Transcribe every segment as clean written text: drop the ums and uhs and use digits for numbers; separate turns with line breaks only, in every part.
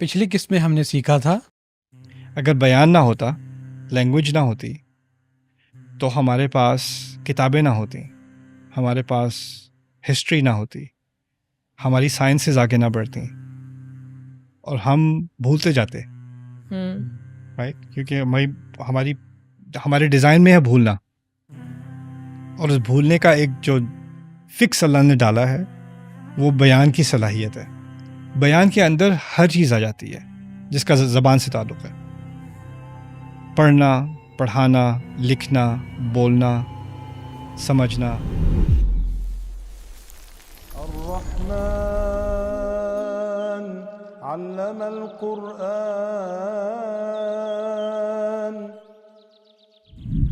پچھلی قسط میں ہم نے سیکھا تھا
اگر بیان نہ ہوتا، لینگویج نہ ہوتی، تو ہمارے پاس کتابیں نہ ہوتی، ہمارے پاس ہسٹری نہ ہوتی، ہماری سائنسز آگے نہ بڑھتی، اور ہم بھولتے جاتے، رائٹ؟ کیونکہ ہمارے ڈیزائن میں ہے بھولنا، اور اس بھولنے کا ایک جو فکس اللہ نے ڈالا ہے وہ بیان کی صلاحیت ہے۔ بیان کے اندر ہر چیز آ جاتی ہے جس کا زبان سے تعلق ہے، پڑھنا، پڑھانا، لکھنا، بولنا، سمجھنا۔
الرحمن علم القرآن۔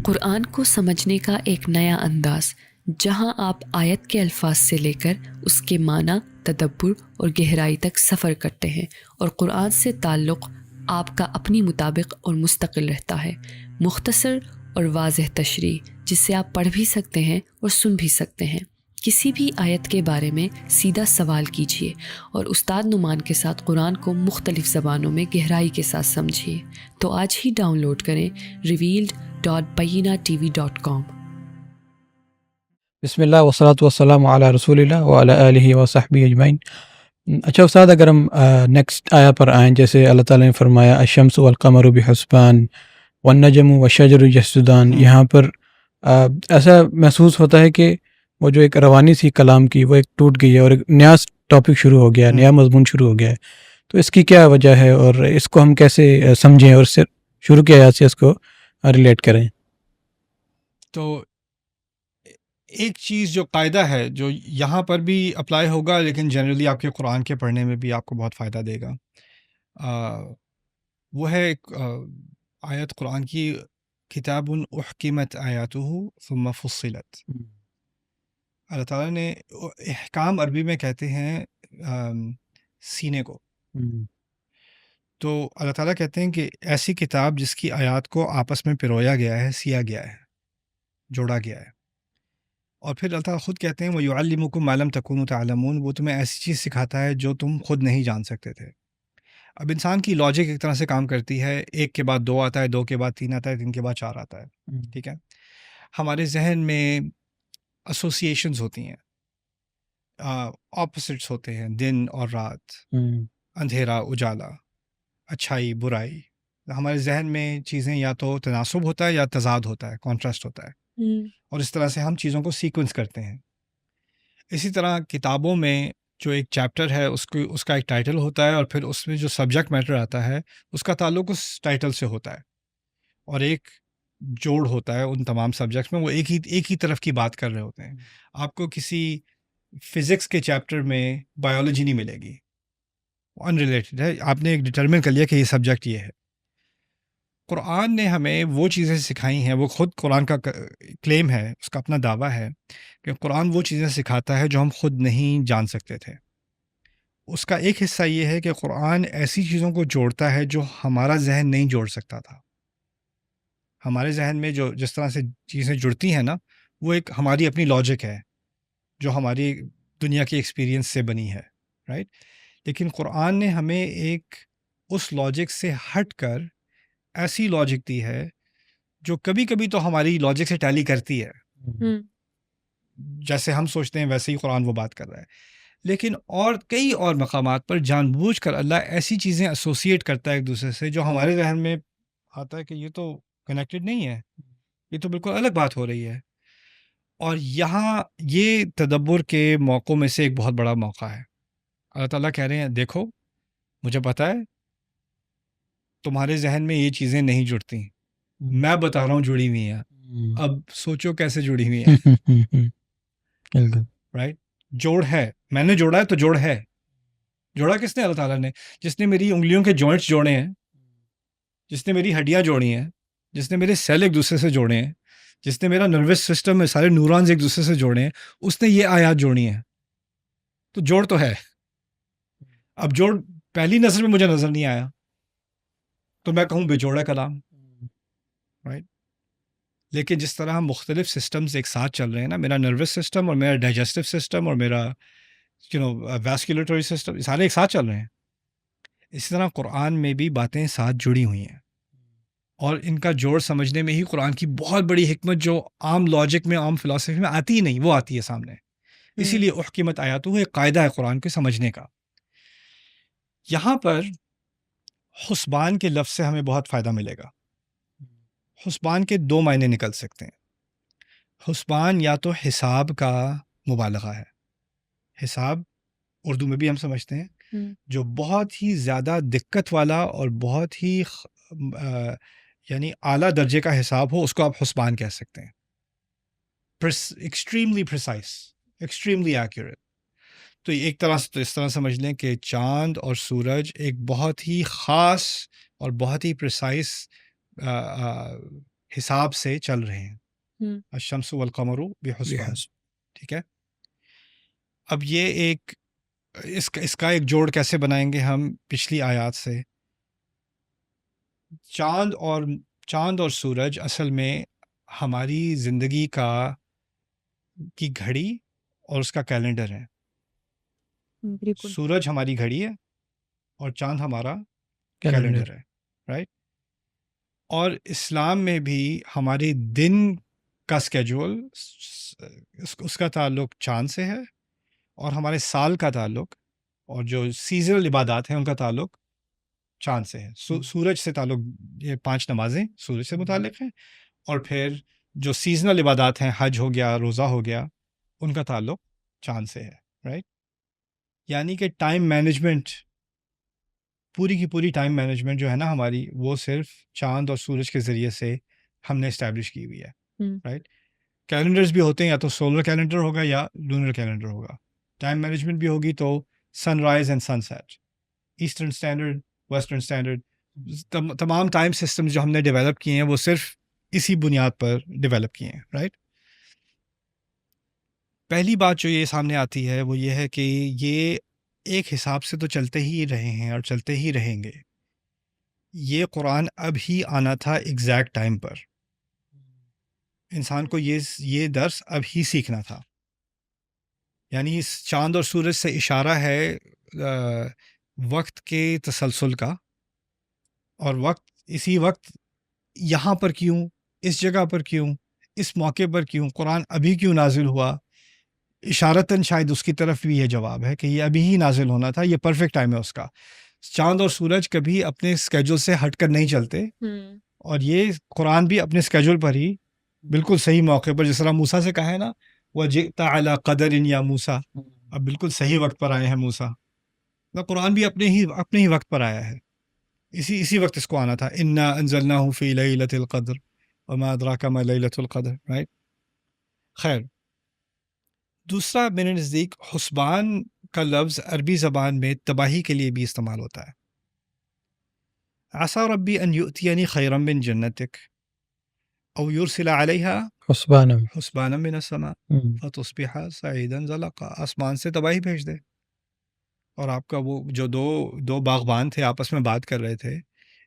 قرآن کو سمجھنے کا ایک نیا انداز، جہاں آپ آیت کے الفاظ سے لے کر اس کے معنی، تدبر اور گہرائی تک سفر کرتے ہیں، اور قرآن سے تعلق آپ کا اپنی مطابق اور مستقل رہتا ہے۔ مختصر اور واضح تشریح جس سے آپ پڑھ بھی سکتے ہیں اور سن بھی سکتے ہیں۔ کسی بھی آیت کے بارے میں سیدھا سوال کیجیے اور استاد نعمان کے ساتھ قرآن کو مختلف زبانوں میں گہرائی کے ساتھ سمجھیے۔ تو آج ہی ڈاؤن لوڈ کریں revealed.bayinatv.com۔
بسم اللہ والصلاۃ والسلام علی رسول اللہ وعلی آلہ وصحبہ اجمعین۔ اچھا استاد، اگر ہم نیکسٹ آیا پر آئیں، جیسے اللہ تعالیٰ نے فرمایا الشمس والقمر بحسبان والنجم والشجر یسجدان، یہاں پر ایسا محسوس ہوتا ہے کہ وہ جو ایک روانی سی کلام کی وہ ایک ٹوٹ گئی ہے اور ایک نیا ٹاپک شروع ہو گیا ہے، نیا مضمون شروع ہو گیا ہے۔ تو اس کی کیا وجہ ہے اور اس کو ہم کیسے سمجھیں اور شروع کی آیات سے اس کو ریلیٹ کریں؟
تو ایک چیز جو قاعدہ ہے جو یہاں پر بھی اپلائی ہوگا، لیکن جنرلی آپ کے قرآن کے پڑھنے میں بھی آپ کو بہت فائدہ دے گا، وہ ہے ایک آیت قرآن کی، کتاب احکمت آیاتہ ثم فصلت۔ اللہ تعالیٰ نے احکام عربی میں کہتے ہیں سینے کو۔ تو اللہ تعالیٰ کہتے ہیں کہ ایسی کتاب جس کی آیات کو آپس میں پرویا گیا ہے، سیا گیا ہے، جوڑا گیا ہے۔ اور پھر اللہ تعالیٰ خود کہتے ہیں وَيُعَلِّمُكُم مَا لَمْ تَكُونُوا تَعْلَمُونَ، وہ تمہیں ایسی چیز سکھاتا ہے جو تم خود نہیں جان سکتے تھے۔ اب انسان کی لاجک ایک طرح سے کام کرتی ہے، ایک کے بعد دو آتا ہے، دو کے بعد تین آتا ہے، تین کے بعد چار آتا ہے، ٹھیک ہے؟ ہمارے ذہن میں ایسوسیشنز ہوتی ہیں، اپوزٹس ہوتے ہیں، دن اور رات، اندھیرا اجالا، اچھائی برائی۔ ہمارے ذہن میں چیزیں یا تو تناسب ہوتا ہے یا تضاد ہوتا ہے، کانٹراسٹ ہوتا ہے، اور اس طرح سے ہم چیزوں کو سیکوینس کرتے ہیں۔ اسی طرح کتابوں میں جو ایک چیپٹر ہے اس کا ایک ٹائٹل ہوتا ہے، اور پھر اس میں جو سبجیکٹ میٹر آتا ہے اس کا تعلق اس ٹائٹل سے ہوتا ہے، اور ایک جوڑ ہوتا ہے ان تمام سبجیکٹس میں، وہ ایک ہی طرف کی بات کر رہے ہوتے ہیں۔ آپ کو کسی فزکس کے چیپٹر میں بایولوجی نہیں ملے گی، ان ریلیٹڈ ہے، آپ نے ایک ڈٹرمن کر لیا کہ یہ سبجیکٹ یہ ہے۔ قرآن نے ہمیں وہ چیزیں سکھائی ہیں، وہ خود قرآن کا کلیم ہے، اس کا اپنا دعویٰ ہے کہ قرآن وہ چیزیں سکھاتا ہے جو ہم خود نہیں جان سکتے تھے۔ اس کا ایک حصہ یہ ہے کہ قرآن ایسی چیزوں کو جوڑتا ہے جو ہمارا ذہن نہیں جوڑ سکتا تھا۔ ہمارے ذہن میں جو جس طرح سے چیزیں جڑتی ہیں نا، وہ ایک ہماری اپنی لاجک ہے جو ہماری دنیا کی ایکسپیرینس سے بنی ہے، رائٹ؟ لیکن قرآن نے ہمیں ایک اس لاجک سے ہٹ کر ایسی لاجک دی ہے جو کبھی کبھی تو ہماری لاجک سے ٹیلی کرتی ہے، جیسے ہم سوچتے ہیں ویسے ہی قرآن وہ بات کر رہا ہے، لیکن اور کئی اور مقامات پر جان بوجھ کر اللہ ایسی چیزیں ایسوسیٹ کرتا ہے ایک دوسرے سے جو ہمارے ذہن میں آتا ہے کہ یہ تو کنیکٹڈ نہیں ہے، یہ تو بالکل الگ بات ہو رہی ہے۔ اور یہاں یہ تدبر کے موقعوں میں سے ایک بہت بڑا موقع ہے۔ اللہ تعالیٰ کہہ رہے ہیں دیکھو، مجھے پتہ ہے تمہارے ذہن میں یہ چیزیں نہیں جڑتی، میں بتا رہا ہوں جڑی ہوئی ہیں، اب سوچو کیسے جڑی ہوئی ہیں، رائٹ؟ جوڑ ہے، میں نے جوڑا ہے تو جوڑ ہے۔ جوڑا کس نے؟ اللہ تعالیٰ نے، جس نے میری انگلیوں کے جوائنٹس جوڑے ہیں، جس نے میری ہڈیاں جوڑی ہیں، جس نے میرے سیل ایک دوسرے سے جوڑے ہیں، جس نے میرا نروس سسٹم میں سارے نیورونز ایک دوسرے سے جوڑے ہیں، اس نے یہ آیات جوڑی ہیں۔ تو جوڑ تو ہے۔ اب جوڑ پہلی نظر میں مجھے نظر نہیں آیا تو میں کہوں بے جوڑا کلام، رائٹ؟ لیکن جس طرح ہم مختلف سسٹمز ایک ساتھ چل رہے ہیں نا، میرا نروس سسٹم اور میرا ڈائجسٹو سسٹم اور میرا ویسکولیٹری سسٹم، سارے ایک ساتھ چل رہے ہیں، اس طرح قرآن میں بھی باتیں ساتھ جڑی ہوئی ہیں، اور ان کا جوڑ سمجھنے میں ہی قرآن کی بہت بڑی حکمت جو عام لاجک میں، عام فلسفی میں آتی ہی نہیں، وہ آتی ہے سامنے. اسی لیے احکمت آیاتہ ایک قاعدہ ہے قرآن کو سمجھنے کا. یہاں پر حسبان کے لفظ سے ہمیں بہت فائدہ ملے گا. حسبان کے دو معنی نکل سکتے ہیں. حسبان یا تو حساب کا مبالغہ ہے، حساب اردو میں بھی ہم سمجھتے ہیں، جو بہت ہی زیادہ دقت والا اور بہت ہی یعنی اعلیٰ درجے کا حساب ہو، اس کو آپ حسبان کہہ سکتے ہیں. Extremely precise, extremely accurate. تو ایک طرح سے تو اس طرح سمجھ لیں کہ چاند اور سورج ایک بہت ہی خاص اور بہت ہی پریسائز حساب سے چل رہے ہیں. الشمس والقمر بحسبان. ٹھیک ہے. اب یہ ایک اس کا ایک جوڑ کیسے بنائیں گے ہم پچھلی آیات سے. چاند اور سورج اصل میں ہماری زندگی کی گھڑی اور اس کا کیلنڈر ہے. سورج ہماری گھڑی ہے اور چاند ہمارا کیلنڈر ہے، رائٹ. اور اسلام میں بھی ہمارے دن کا سکیجول اس کا تعلق چاند سے ہے، اور ہمارے سال کا تعلق اور جو سیزنل عبادات ہیں ان کا تعلق چاند سے ہے. سورج سے تعلق، یہ 5 نمازیں سورج سے متعلق ہیں، اور پھر جو سیزنل عبادات ہیں، حج ہو گیا، روزہ ہو گیا، ان کا تعلق چاند سے ہے، رائٹ. یعنی کہ ٹائم مینجمنٹ، پوری کی پوری ٹائم مینجمنٹ جو ہے نا ہماری، وہ صرف چاند اور سورج کے ذریعے سے ہم نے اسٹیبلش کی ہوئی ہے، رائٹ. کیلنڈرز بھی ہوتے ہیں، یا تو سولر کیلنڈر ہوگا یا لونر کیلنڈر ہوگا. ٹائم مینجمنٹ بھی ہوگی تو sunrise and sunset, eastern standard, western standard, تمام ٹائم سسٹمز جو ہم نے ڈیولپ کیے ہیں وہ صرف اسی بنیاد پر ڈیولپ کیے ہیں، رائٹ. پہلی بات جو یہ سامنے آتی ہے وہ یہ ہے کہ یہ ایک حساب سے تو چلتے ہی رہے ہیں اور چلتے ہی رہیں گے. یہ قرآن اب ہی آنا تھا ایگزیکٹ ٹائم پر. انسان کو یہ درس اب ہی سیکھنا تھا. یعنی اس چاند اور سورج سے اشارہ ہے وقت کے تسلسل کا، اور اسی وقت یہاں پر کیوں، اس جگہ پر کیوں، اس موقع پر کیوں، قرآن ابھی کیوں نازل ہوا. اشارتاً شاید اس کی طرف بھی یہ جواب ہے کہ یہ ابھی ہی نازل ہونا تھا، یہ پرفیکٹ ٹائم ہے اس کا. چاند اور سورج کبھی اپنے اسکیجول سے ہٹ کر نہیں چلتے، اور یہ قرآن بھی اپنے اسکیجول پر ہی بالکل صحیح موقع پر، جس طرح موسیٰ سے کہا ہے نا وَجِئْتَ عَلَىٰ قَدَرٍ یا موسیٰ، اب بالکل صحیح وقت پر آئے ہیں موسیٰ. قرآن بھی اپنے ہی وقت پر آیا ہے، اسی وقت اس کو آنا تھا. اِنَّا أَنزَلْنَاهُ فِي لَيْلَةِ الْقَدْرِ وَمَا أَدْرَاكَ مَا لَيْلَةُ الْقَدْرِ، رائٹ. خیر، دوسرا میرے نزدیک حسبان کا لفظ عربی زبان میں تباہی کے لیے بھی استعمال ہوتا ہے. عسى ربی ان یؤتینی خیرا من جنتک او یرسل علیہا حسبانا من السماء فتصبح سعیدا زلقا. آسمان سے تباہی بھیج دے. اور آپ کا وہ جو دو باغبان تھے آپس میں بات کر رہے تھے،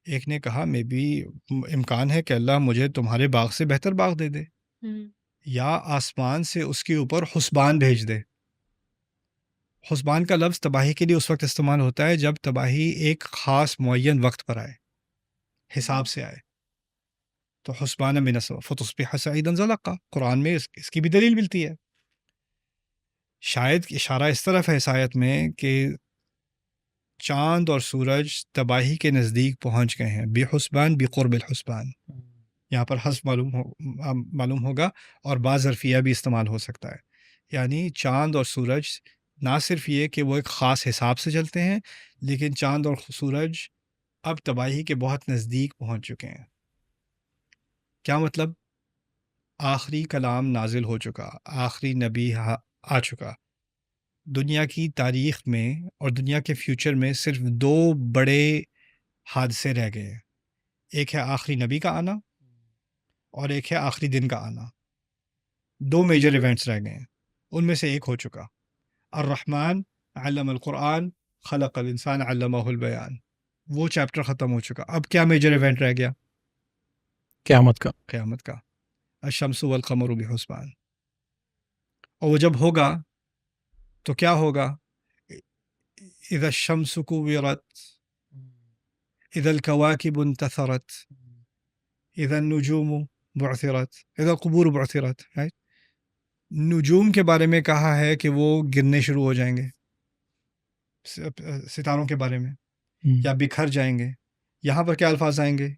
ایک نے کہا میں بھی امکان ہے کہ اللہ مجھے تمہارے باغ سے بہتر باغ دے دے، یا آسمان سے اس کے اوپر حسبان بھیج دے. حسبان کا لفظ تباہی کے لیے اس وقت استعمال ہوتا ہے جب تباہی ایک خاص معین وقت پر آئے، حساب سے آئے. تو حسبان من السماء فتصبح سعیدا زلقا، قرآن میں اس کی بھی دلیل ملتی ہے. شاید اشارہ اس طرف ہے اس آیت میں کہ چاند اور سورج تباہی کے نزدیک پہنچ گئے ہیں. بحسبان، بقرب الحسبان. یہاں پر حسب معلوم ہوگا، اور بعض ظرفیہ بھی استعمال ہو سکتا ہے. یعنی چاند اور سورج نہ صرف یہ کہ وہ ایک خاص حساب سے چلتے ہیں، لیکن چاند اور سورج اب تباہی کے بہت نزدیک پہنچ چکے ہیں. کیا مطلب؟ آخری کلام نازل ہو چکا، آخری نبی آ چکا. دنیا کی تاریخ میں اور دنیا کے فیوچر میں صرف 2 بڑے حادثے رہ گئے ہیں. ایک ہے آخری نبی کا آنا، اور ایک ہے آخری دن کا آنا. 2 میجر ایونٹس رہ گئے ہیں، ان میں سے ایک ہو چکا. الرحمن علم القرآن خلق الانسان علمہ البیان، وہ چیپٹر ختم ہو چکا. اب کیا میجر ایونٹ رہ گیا؟ قیامت کا. الشمس والقمر بحسبان. اور وہ جب ہوگا تو کیا ہوگا؟ اذا الشمس کورت اذا الکواکب انتثرت، اذا النجوم بعثرت، اذا القبور بعثرت. right؟ نجوم کے بارے میں کہا ہے کہ وہ گرنے شروع ہو جائیں گے، ستاروں کے بارے میں، یا بکھر جائیں گے. یہاں پر کیا الفاظ آئیں گے؟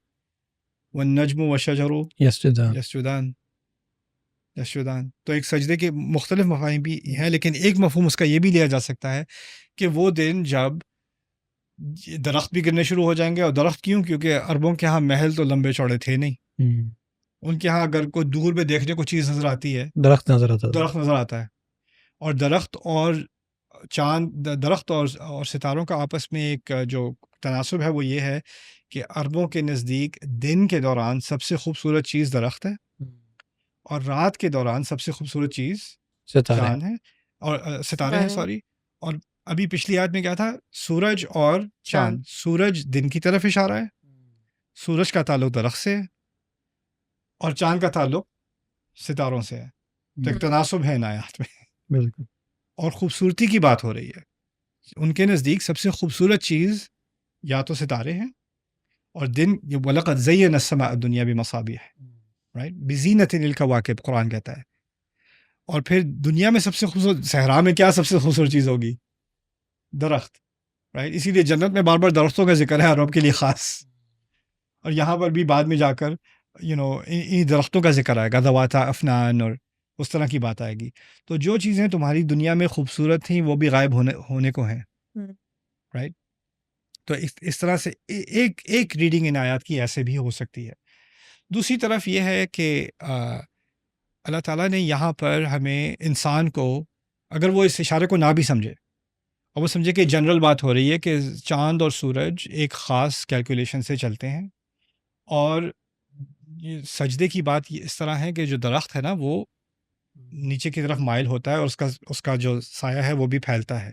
والنجم والشجر یسجدان. تو ایک سجدے کے مختلف مفاہیم بھی ہیں، لیکن ایک مفہوم اس کا یہ بھی لیا جا سکتا ہے کہ وہ دن جب درخت بھی گرنے شروع ہو جائیں گے. اور درخت کیوں؟ کیونکہ عربوں کے ہاں محل تو لمبے چوڑے تھے نہیں. ان کے ہاں اگر کوئی دور میں دیکھنے کو چیز نظر آتی ہے،
درخت نظر آتا
ہے. اور درخت اور چاند، درخت اور ستاروں کا آپس میں ایک جو تناسب ہے وہ یہ ہے کہ عربوں کے نزدیک دن کے دوران سب سے خوبصورت چیز درخت ہے، اور رات کے دوران سب سے خوبصورت چیز چاند ہے اور ستارے ہیں. سوری. اور ابھی پچھلی آیت میں کیا تھا؟ سورج اور چاند. سورج دن کی طرف اشارہ ہے، سورج کا تعلق درخت سے ہے، اور چاند کا تعلق ستاروں سے ہے. تو ایک تناسب ہے ان آیات میں.
بالکل.
اور خوبصورتی کی بات ہو رہی ہے. ان کے نزدیک سب سے خوبصورت چیز یا تو ستارے ہیں اور دن. وَلَقَدْ زَيَّنَا السَّمَاءَ الدُّنْيَا بِمَصَابِيحَ، رائٹ، بِزِينَةٍ لِلْكَوَاكِبِ قرآن کہتا ہے. اور پھر دنیا میں سب سے خوبصورت، صحرا میں کیا سب سے خوبصورت چیز ہوگی؟ درخت، رائٹ. اسی لیے جنت میں بار بار درختوں کا ذکر ہے عرب کے لیے خاص، اور یہاں پر بھی بعد میں جا کر ان درختوں کا ذکر آئے گا، ذواتا افنان، اور اس طرح کی بات آئے گی. تو جو چیزیں تمہاری دنیا میں خوبصورت تھیں وہ بھی غائب ہونے کو ہیں، رائٹ. تو اس طرح سے ایک ریڈنگ ان آیات کی ایسے بھی ہو سکتی ہے. دوسری طرف یہ ہے کہ اللہ تعالیٰ نے یہاں پر ہمیں انسان کو، اگر وہ اس اشارے کو نہ بھی سمجھے اور وہ سمجھے کہ جنرل بات ہو رہی ہے کہ چاند اور سورج ایک خاص کیلکولیشن سے چلتے ہیں، اور یہ سجدے کی بات اس طرح ہے کہ جو درخت ہے نا وہ نیچے کی طرف مائل ہوتا ہے، اور اس کا جو سایہ ہے وہ بھی پھیلتا ہے،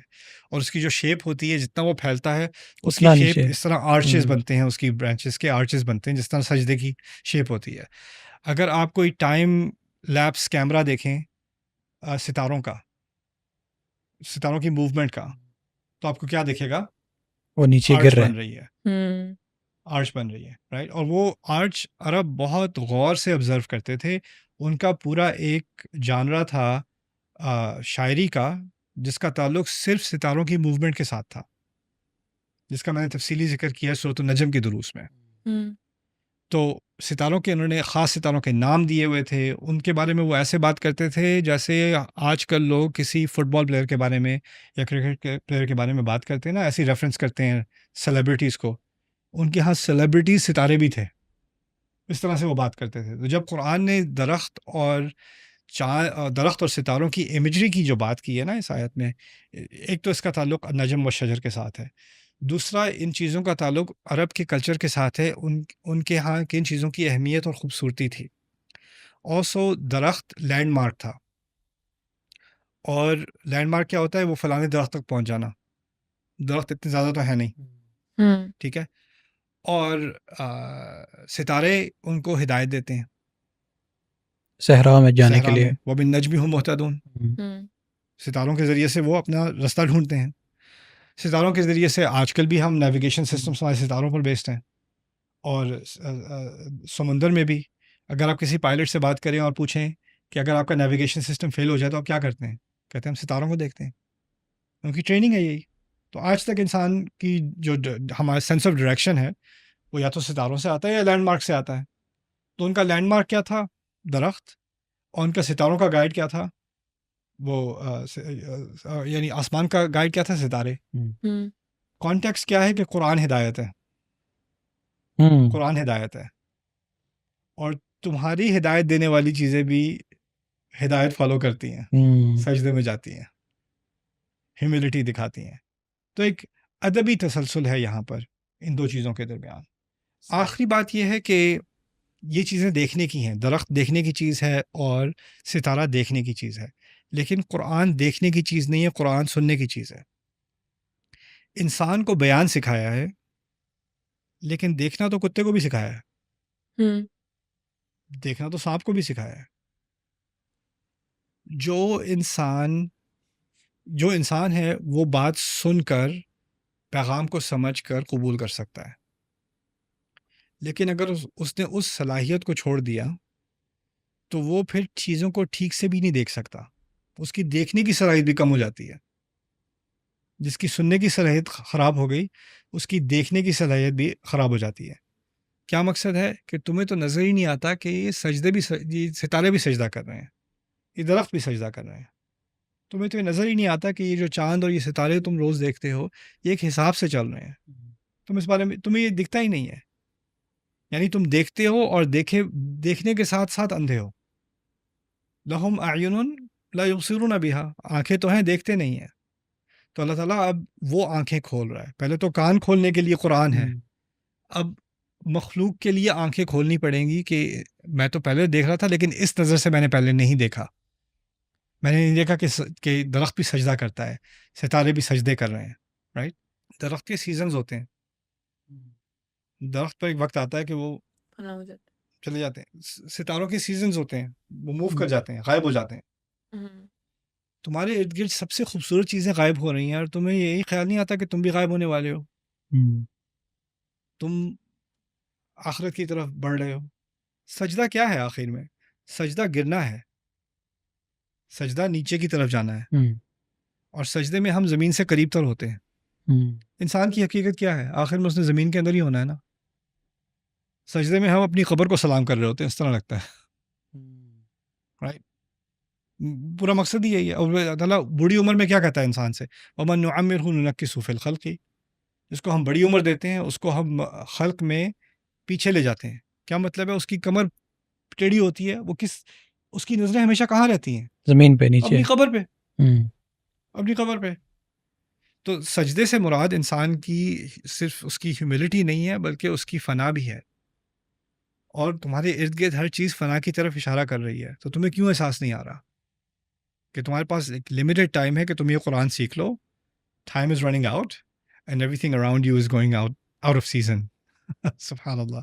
اور اس کی جو شیپ ہوتی ہے جتنا وہ پھیلتا ہے اس کی شیپ اس طرح آرچز بنتے ہیں، اس کی برانچز کے آرچز بنتے ہیں جس طرح سجدے کی شیپ ہوتی ہے. اگر آپ کوئی ٹائم لیپس کیمرہ دیکھیں ستاروں کی موومنٹ کا، تو آپ کو کیا دیکھے گا؟ وہ نیچے گر رہی ہے، آرچ بن رہی ہے، رائٹ. اور وہ آرچ عرب بہت غور سے آبزرو کرتے تھے. ان کا پورا ایک جانرا تھا شاعری کا جس کا تعلق صرف ستاروں کی موومنٹ کے ساتھ تھا، جس کا میں نے تفصیلی ذکر کیا سورۃ النجم کے دروس میں. تو ستاروں کے انہوں نے خاص ستاروں کے نام دیے ہوئے تھے. ان کے بارے میں وہ ایسے بات کرتے تھے جیسے آج کل لوگ کسی فٹ بال پلیئر کے بارے میں یا کرکٹ کے پلیئر کے بارے میں بات کرتے ہیں نا، ایسی ریفرنس کرتے ہیں سیلیبریٹیز کو. ان کے ہاں سیلیبریٹیز ستارے بھی تھے، اس طرح سے وہ بات کرتے تھے. تو جب قرآن نے درخت اور ستاروں کی امیجری کی جو بات کی ہے نا اس آیت میں، ایک تو اس کا تعلق نجم و شجر کے ساتھ ہے، دوسرا ان چیزوں کا تعلق عرب کے کلچر کے ساتھ ہے. ان کے ہاں کن چیزوں کی اہمیت اور خوبصورتی تھی. آلسو درخت لینڈ مارک تھا، اور لینڈ مارک کیا ہوتا ہے؟ وہ فلانے درخت تک پہنچ جانا. درخت اتنے زیادہ تو ہے نہیں، ٹھیک ہے. اور ستارے ان کو ہدایت دیتے ہیں
صحرا میں جانے کے لیے.
وہ بالنجم ہم مہتدون، ستاروں کے ذریعے سے وہ اپنا رستہ ڈھونڈتے ہیں. ستاروں کے ذریعے سے آج کل بھی ہم نیویگیشن سسٹمس ہمارے ستاروں پر بیسڈ ہیں. اور سمندر میں بھی اگر آپ کسی پائلٹ سے بات کریں اور پوچھیں کہ اگر آپ کا نیویگیشن سسٹم فیل ہو جائے تو آپ کیا کرتے ہیں؟ کہتے ہیں ہم ستاروں کو دیکھتے ہیں، ان کی ٹریننگ ہے یہی. تو آج تک انسان کی جو ہمارا سینس آف ڈائریکشن ہے وہ یا تو ستاروں سے آتا ہے یا لینڈ مارک سے آتا ہے. تو ان کا لینڈ مارک کیا تھا؟ درخت. اور ان کا ستاروں کا گائیڈ کیا تھا؟ وہ یعنی آسمان کا گائیڈ کیا تھا؟ ستارے. کانٹیکسٹ کیا ہے کہ قرآن ہدایت ہے، قرآن ہدایت ہے، اور تمہاری ہدایت دینے والی چیزیں بھی ہدایت فالو کرتی ہیں، سجدے میں جاتی ہیں، ہیوملٹی دکھاتی ہیں. تو ایک ادبی تسلسل ہے یہاں پر ان دو چیزوں کے درمیان. آخری بات یہ ہے کہ یہ چیزیں دیکھنے کی ہیں، درخت دیکھنے کی چیز ہے اور ستارہ دیکھنے کی چیز ہے، لیکن قرآن دیکھنے کی چیز نہیں ہے، قرآن سننے کی چیز ہے. انسان کو بیان سکھایا ہے، لیکن دیکھنا تو کتے کو بھی سکھایا ہے، دیکھنا تو سانپ کو بھی سکھایا ہے. جو انسان ہے وہ بات سن کر پیغام کو سمجھ کر قبول کر سکتا ہے، لیکن اگر اس نے اس صلاحیت کو چھوڑ دیا تو وہ پھر چیزوں کو ٹھیک سے بھی نہیں دیکھ سکتا، اس کی دیکھنے کی صلاحیت بھی کم ہو جاتی ہے. جس کی سننے کی صلاحیت خراب ہو گئی اس کی دیکھنے کی صلاحیت بھی خراب ہو جاتی ہے. کیا مقصد ہے کہ تمہیں تو نظر ہی نہیں آتا کہ یہ سجدے بھی یہ ستارے بھی سجدہ کر رہے ہیں، یہ درخت بھی سجدہ کر رہے ہیں. تمہیں تو یہ نظر ہی نہیں آتا کہ یہ جو چاند اور یہ ستارے تم روز دیکھتے ہو یہ ایک حساب سے چل رہے ہیں. تم اس بارے میں تمہیں یہ دکھتا ہی نہیں ہے. یعنی تم دیکھتے ہو اور دیکھنے کے ساتھ ساتھ اندھے ہو. لہم اعین لا یبصرون بہا، آنکھیں تو ہیں دیکھتے نہیں ہیں. تو اللہ تعالیٰ اب وہ آنکھیں کھول رہا ہے. پہلے تو کان کھولنے کے لیے قرآن ہے، اب مخلوق کے لیے آنکھیں کھولنی پڑیں گی کہ میں تو پہلے دیکھ رہا تھا لیکن اس نظر سے میں نے پہلے نہیں دیکھا. میں نے نہیں دیکھا کہ درخت بھی سجدہ کرتا ہے، ستارے بھی سجدے کر رہے ہیں. رائٹ؟ درخت کے سیزنز ہوتے ہیں. درخت پر ایک وقت آتا ہے کہ وہ چلے جاتے ہیں. ستاروں کے سیزنز ہوتے ہیں، وہ موو کر جاتے ہیں، غائب ہو جاتے ہیں. تمہارے ارد گرد سب سے خوبصورت چیزیں غائب ہو رہی ہیں اور تمہیں یہی خیال نہیں آتا کہ تم بھی غائب ہونے والے ہو. تم آخرت کی طرف بڑھ رہے ہو. سجدہ کیا ہے آخر میں؟ سجدہ گرنا ہے، سجدہ نیچے کی طرف جانا ہے. اور سجدے میں ہم زمین سے قریب تر ہوتے ہیں. انسان کی حقیقت کیا ہے؟ آخر میں اس نے زمین کے اندر ہی ہونا ہے نا. سجدے میں ہم اپنی قبر کو سلام کر رہے ہوتے ہیں، اس طرح لگتا ہے. رائٹ؟ پورا مقصد ہی یہی ہے. اور اللہ تعالیٰ بڑی عمر میں کیا کہتا ہے انسان سے؟ وَمَن نُعَمِّرْهُ نُنَكِّسْهُ فِي الْخَلْقِ، جس کو ہم بڑی عمر دیتے ہیں اس کو ہم خلق میں پیچھے لے جاتے ہیں. کیا مطلب ہے؟ اس کی کمر ٹیڑھی ہوتی ہے، وہ اس کی نظریں ہمیشہ کہاں رہتی ہیں؟
زمین پہ، نیچے،
اپنی قبر پہ. اپنی قبر پہ. تو سجدے سے مراد انسان کی صرف اس کی ہیوملٹی نہیں ہے بلکہ اس کی فنا بھی ہے. اور تمہارے ارد گرد ہر چیز فنا کی طرف اشارہ کر رہی ہے. تو تمہیں کیوں احساس نہیں آ رہا کہ تمہارے پاس ایک لمیٹڈ ٹائم ہے کہ تم یہ قرآن سیکھ لو؟ Time is running out and everything around you is going out of season. سبحان اللہ.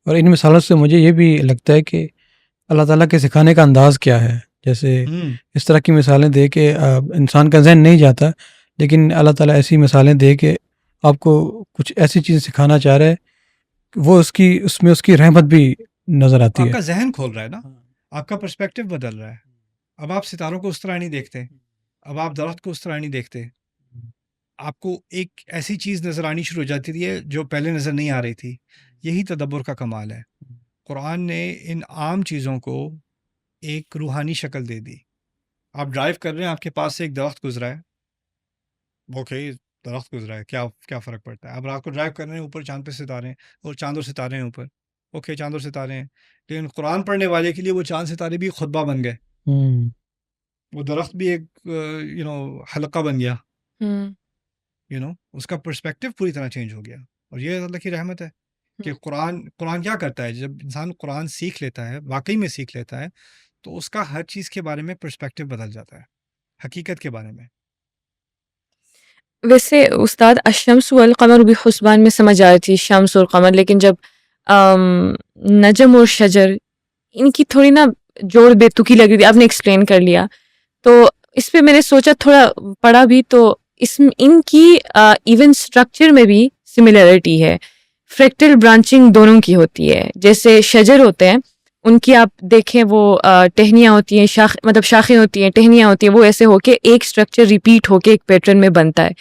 اور ان مثالوں سے مجھے یہ بھی لگتا ہے کہ اللہ تعالیٰ کے سکھانے کا انداز کیا ہے. جیسے اس طرح کی مثالیں دے کے انسان کا ذہن نہیں جاتا، لیکن اللہ تعالیٰ ایسی مثالیں دے کے آپ کو کچھ ایسی چیز سکھانا چاہ رہا ہے، وہ اس میں اس کی رحمت بھی نظر آتی ہے.
آپ کا ذہن کھول رہا ہے نا، آپ کا پرسپیکٹو بدل رہا ہے. اب آپ ستاروں کو اس طرح نہیں دیکھتے، اب آپ درخت کو اس طرح نہیں دیکھتے. آپ کو ایک ایسی چیز نظر آنی شروع ہو جاتی ہے جو پہلے نظر نہیں آ رہی تھی. یہی تدبر کا کمال ہے. قرآن نے ان عام چیزوں کو ایک روحانی شکل دے دی. آپ ڈرائیو کر رہے ہیں، آپ کے پاس سے ایک درخت گزرا ہے، اوکے درخت گزرا ہے، کیا فرق پڑتا ہے؟ اب رات کو ڈرائیو کر رہے ہیں، اوپر چاند پہ ستارے ہیں اور چاند اور ستارے ہیں اوپر، اوکے چاند اور ستارے ہیں. لیکن قرآن پڑھنے والے کے لیے وہ چاند ستارے بھی خطبہ بن گئے، وہ درخت بھی ایک حلقہ بن گیا. اس کا پرسپیکٹو پوری طرح چینج ہو گیا. اور یہ اللہ کی رحمت ہے کہ قرآن کیا کرتا ہے؟ جب انسان قرآن سیکھ لیتا ہے، واقعی میں سیکھ لیتا ہے، تو اس کا ہر چیز کے بارے میں پرسپیکٹو بدل جاتا ہے، حقیقت کے بارے میں.
ویسے استاد الشمس والقمر بحسبان میں سمجھ آ رہی تھی شمس اور قمر، لیکن جب نجم اور شجر ان کی تھوڑی نا جوڑ بے تکی لگ رہی تھی، آپ نے ایکسپلین کر لیا، تو اس پہ میں نے سوچا تھوڑا پڑھا بھی، تو ان کی ایون اسٹرکچر میں بھی سملرٹی ہے. فریکٹل برانچنگ دونوں کی ہوتی ہے. جیسے شجر ہوتے ہیں ان کی آپ دیکھیں وہ ٹہنیاں ہوتی ہیں، شاخیں ہوتی ہیں، ٹہنیاں ہوتی ہیں، وہ ایسے ہو کے ایک اسٹرکچر ریپیٹ ہو کے ایک پیٹرن میں بنتا ہے.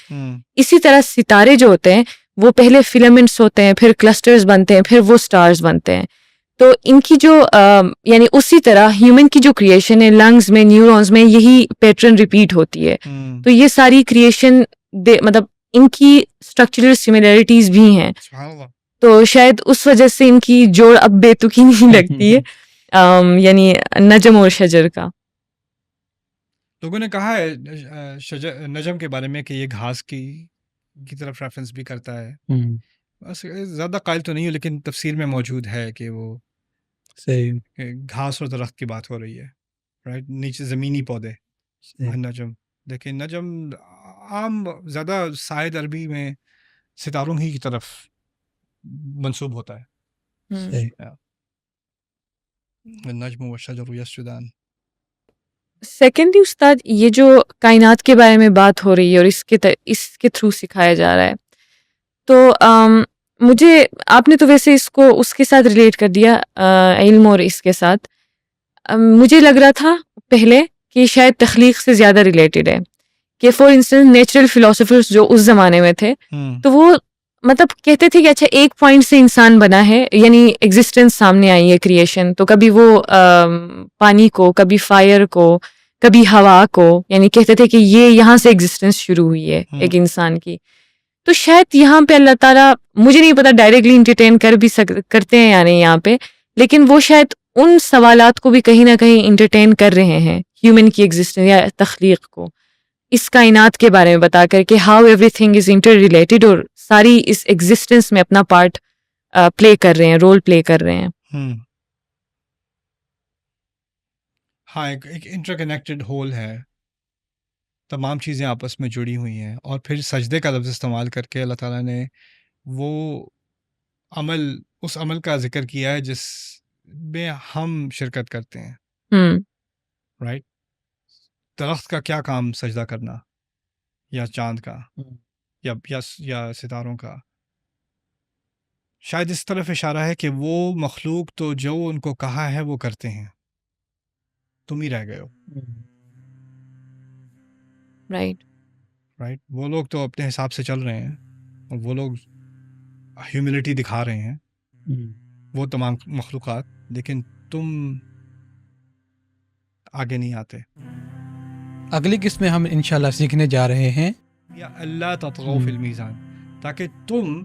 اسی طرح ستارے جو ہوتے ہیں وہ پہلے فلامنٹس ہوتے ہیں، پھر کلسٹرز بنتے ہیں، پھر وہ سٹارز بنتے ہیں. تو ان کی جو یعنی اسی طرح ہیومن کی جو کریشن ہے، لنگز میں، نیورونز میں یہی پیٹرن ریپیٹ ہوتی ہے. تو یہ ساری کریشن مطلب ان کی اسٹرکچرل سملیرٹیز بھی ہیں. تو شاید اس وجہ سے ان کی جوڑ اب بے تکی نہیں لگتی ہے، یعنی نجم اور شجر کا.
لوگوں نے کہا ہے نجم کے بارے میں کہ یہ گھاس کی طرف ریفرنس بھی کرتا ہے. بس زیادہ قائل تو نہیں ہوں، لیکن تفسیر میں موجود ہے کہ وہ گھاس اور درخت کی بات ہو رہی ہے. رائٹ؟ نیچے زمینی پودے نجم. لیکن نجم عام زیادہ سائد عربی میں ستاروں ہی کی طرف منسوب ہوتا ہے. النجم والشجر یسجدان.
سیکنڈلی استاد، یہ جو کائنات کے بارے میں بات ہو رہی ہے اور اس کے تھرو سکھایا جا رہا ہے، تو مجھے آپ نے تو ویسے اس کو اس کے ساتھ ریلیٹ کر دیا علم اور اس کے ساتھ. مجھے لگ رہا تھا پہلے کہ شاید تخلیق سے زیادہ ریلیٹڈ ہے کہ فار انسٹنس نیچرل فلاسفرز جو اس زمانے میں تھے تو وہ مطلب کہتے تھے کہ اچھا ایک پوائنٹ سے انسان بنا ہے، یعنی ایگزسٹنس سامنے آئی ہے، کریشن. تو کبھی وہ پانی کو، کبھی فائر کو، کبھی ہوا کو، یعنی کہتے تھے کہ یہ یہاں سے ایگزسٹنس شروع ہوئی ہے ایک انسان کی. تو شاید یہاں پہ اللہ تعالیٰ، مجھے نہیں پتا ڈائریکٹلی انٹرٹین کر بھی کرتے ہیں یا نہیں یہاں پہ، لیکن وہ شاید ان سوالات کو بھی کہیں نہ کہیں انٹرٹین کر رہے ہیں، ہیومن کی ایگزسٹنس یا تخلیق کو، اس کائنات کے بارے میں بتا کر کہ how everything is interrelated, اور ساری اس ایگزسٹنس میں اپنا پارٹ پلے کر رہے ہیں، رول پلے کر رہے ہیں.
ہاں، ایک انٹر کنیکٹڈ ہول ہے، تمام چیزیں آپس میں جڑی ہوئی ہیں. اور پھر سجدے کا لفظ استعمال کر کے اللہ تعالیٰ نے وہ عمل، اس عمل کا ذکر کیا ہے جس میں ہم شرکت کرتے ہیں. رائٹ، درخت کا کیا کام سجدہ کرنا، یا چاند کا، یا ستاروں کا. شاید اس طرف اشارہ ہے کہ وہ مخلوق تو جو ان کو کہا ہے وہ کرتے ہیں، تم ہی رہ گئے ہو.
رائٹ.
وہ لوگ تو اپنے حساب سے چل رہے ہیں، اور وہ لوگ ہیوملٹی دکھا رہے ہیں، وہ تمام مخلوقات، لیکن تم آگے نہیں آتے.
اگلی قسط میں ہم انشاءاللہ سیکھنے جا رہے ہیں
یا اللہ تطغوا فی المیزان، تاکہ تم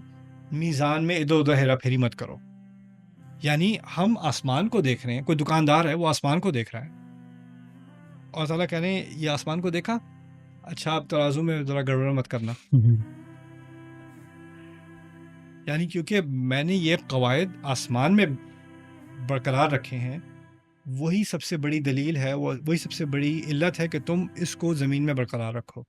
میزان میں ادھر ادھر ہیرا پھیری مت کرو. یعنی ہم آسمان کو دیکھ رہے ہیں، کوئی دکاندار ہے وہ آسمان کو دیکھ رہا ہے، اور تعالیٰ کہہ رہے ہیں یہ آسمان کو دیکھا، اچھا آپ ترازو میں ذرا گڑبڑ مت کرنا. یعنی کیونکہ میں نے یہ قواعد آسمان میں برقرار رکھے ہیں، وہی سب سے بڑی دلیل ہے، وہی سب سے بڑی علت ہے کہ تم اس کو زمین میں برقرار رکھو.